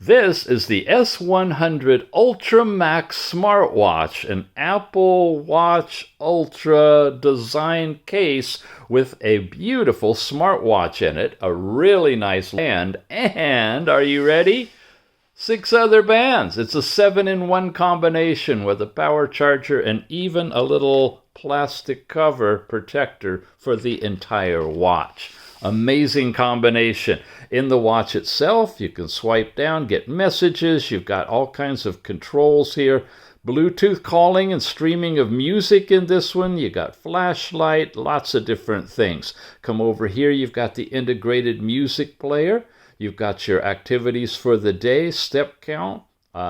This is the S100 Ultra Max Smartwatch, an Apple Watch Ultra design case with a beautiful smartwatch in it, a really nice band, and, are you ready? 6 other bands. It's a 7-in-1 combination with a power charger and even a little plastic cover protector for the entire watch. Amazing combination. In the watch itself, you can swipe down, get messages. You've got all kinds of controls here. Bluetooth calling and streaming of music in this one. You got flashlight, lots of different things. Come over here, you've got the integrated music player. You've got your activities for the day, step count,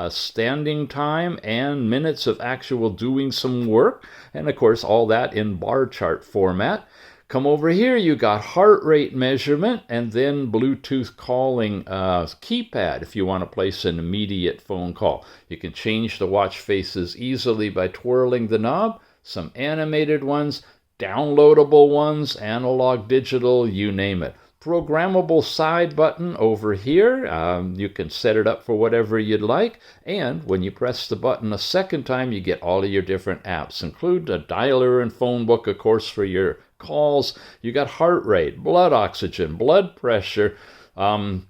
standing time, and minutes of actual doing some work. And of course, all that in bar chart format. Come over here, you got heart rate measurement and then Bluetooth calling keypad if you want to place an immediate phone call. You can change the watch faces easily by twirling the knob. Some animated ones, downloadable ones, analog, digital, you name it. Programmable side button over here. You can set it up for whatever you'd like. And when you press the button a second time, you get all of your different apps. Include a dialer and phone book, of course, for your calls. You got heart rate, blood oxygen, blood pressure. There's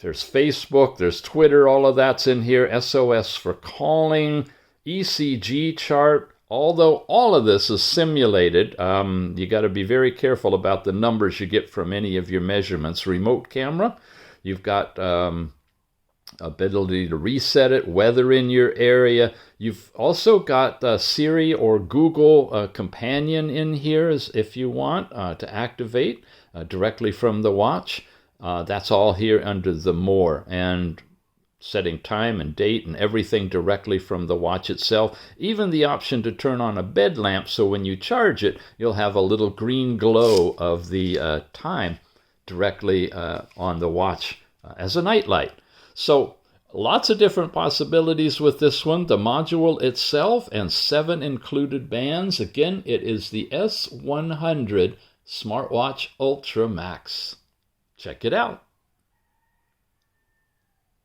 Facebook, there's Twitter, all of that's in here. SOS for calling, ECG chart. Although all of this is simulated, you got to be very careful about the numbers you get from any of your measurements. Remote camera, you've got ability to reset it, weather in your area. You've also got Siri or Google Companion in here if you want to activate directly from the watch. That's all here under the More, and setting time and date and everything directly from the watch itself. Even the option to turn on a bed lamp, so when you charge it, you'll have a little green glow of the time directly on the watch as a nightlight. So lots of different possibilities with this one. The module itself and 7 included bands. Again, it is the S100 Smartwatch Ultra Max. Check it out.